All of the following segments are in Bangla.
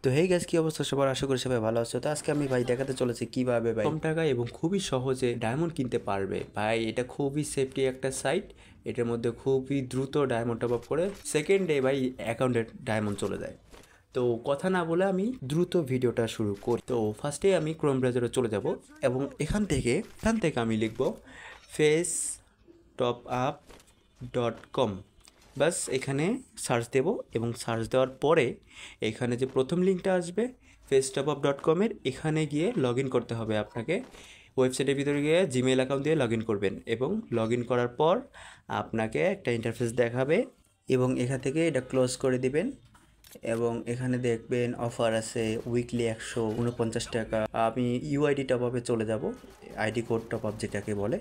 তো হেই গাইস, কি অবস্থা সবার? আশা করি সবাই ভালো আছো। তো আজকে আমি ভাই দেখাতে চলেছি কিভাবে ভাই কম টাকায় এবং খুবই সহজে ডায়মন্ড কিনতে পারবে। ভাই এটা খুবই সেফটি একটা সাইট। এটার মধ্যে খুবই দ্রুত ডায়মন্ড টপ আপ করে সেকেন্ডে ভাই অ্যাকাউন্টে ডায়মন্ড চলে যায়। তো কথা না বলে আমি দ্রুত ভিডিওটা শুরু করি। তো ফার্স্টে আমি ক্রোম ব্রাউজারে চলে যাব এবং এখান থেকে আমি লিখব ফেস টপ আপ .com। বাস এখানে সার্চ দেব এবং সার্চ দেওয়ার পরে এখানে যে প্রথম লিঙ্কটা আসবে facetopUp.com-এর, এখানে গিয়ে লগ ইন করতে হবে আপনাকে। ওয়েবসাইটের ভিতরে গিয়ে জিমেল অ্যাকাউন্ট দিয়ে লগ ইন করবেন এবং লগ ইন করার পর আপনাকে একটা ইন্টারফেস দেখাবে এবং এখান থেকে এটা ক্লোজ করে দিবেন। এবং এখানে দেখবেন অফার আছে উইকলি 149 টাকা। আমি ইউআইডি টপ আপে চলে যাব, আইডি কোড টপ আপ যেটাকে বলে।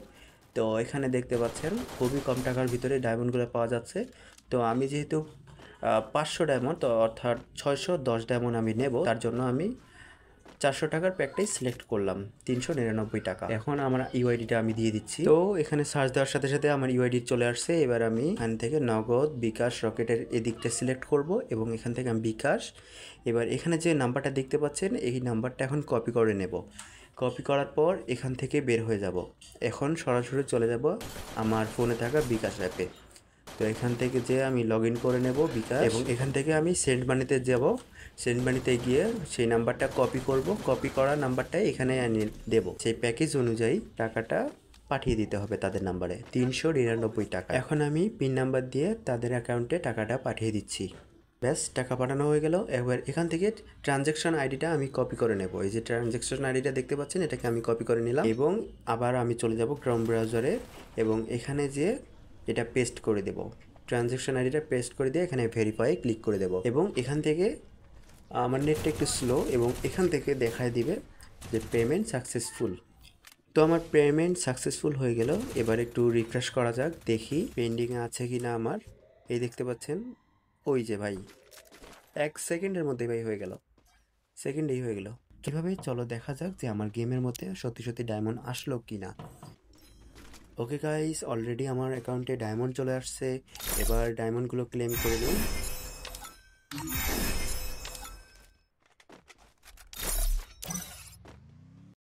তো এখানে দেখতে পাচ্ছেন খুবই কম টাকার ভিতরে ডায়মন্ডগুলো পাওয়া যাচ্ছে। তো আমি যেহেতু 500 ডায়মন্ড, তো অর্থাৎ 610 ডায়মন্ড আমি নেব, তার জন্য আমি 400 টাকার প্যাকটাই সিলেক্ট করলাম, 399 টাকা। এখন আমার ইউআইডিটা আমি দিয়ে দিচ্ছি। তো এখানে সার্চ দেওয়ার সাথে সাথে আমার ইউআইডি চলে আসছে। এবার আমি এখান থেকে নগদ, বিকাশ, রকেটের এদিকটা সিলেক্ট করব এবং এখান থেকে আমি বিকাশ। এবার এখানে যে নাম্বারটা দেখতে পাচ্ছেন এই নাম্বারটা এখন কপি করে নেব। কপি করার পর এখান থেকে বের হয়ে যাব। এখন সরাসরি চলে যাব আমার ফোনে থাকা বিকাশ অ্যাপে। তো এখান থেকে যে আমি লগ ইন করে নেব বিকাশ এবং এখান থেকে আমি সেন্ড মানিতে যাব। সেন্ড মানিতে গিয়ে সেই নাম্বারটা কপি করব, কপি করা নাম্বারটাই এখানে আমি দেব। সেই প্যাকেজ অনুযায়ী টাকাটা পাঠিয়ে দিতে হবে তাদের নাম্বারে, 399 টাকা। এখন আমি পিন নাম্বার দিয়ে তাদের অ্যাকাউন্টে টাকাটা পাঠিয়ে দিচ্ছি। ব্যাস, টাকা পাঠানো হয়ে গেল। এবার এখান থেকে ট্রানজ্যাকশন আইডিটা আমি কপি করে নেব। এই যে ট্রানজ্যাকশন আইডিটা দেখতে পাচ্ছেন, এটাকে আমি কপি করে নিলাম এবং আবার আমি চলে যাব ক্রোম ব্রাউজারে এবং এখানে যে এটা পেস্ট করে দেব। ট্রানজ্যাকশন আইডিটা পেস্ট করে দিয়ে এখানে ভেরিফাই ক্লিক করে দেব এবং এখান থেকে আমার নেটটা একটু স্লো এবং এখান থেকে দেখায় দিবে যে পেমেন্ট সাকসেসফুল। তো আমার পেমেন্ট সাকসেসফুল হয়ে গেল। এবার একটু রিফ্রেশ করা যাক, দেখি পেন্ডিংয়ে আছে কি না আমার। এই দেখতে পাচ্ছেন, ওই যে ভাই 1 সেকেন্ডের মধ্যে ভাই হয়ে গেল, সেকেন্ডেই হয়ে গেল। কীভাবে, চলো দেখা যাক যে আমার গেমের মধ্যে সত্যি সত্যি ডায়মন্ড আসলো কি না। ওকে গাইস, অলরেডি আমার অ্যাকাউন্টে ডায়মন্ড চলে আসছে। এবার ডায়মন্ডগুলো ক্লেম করে নিই।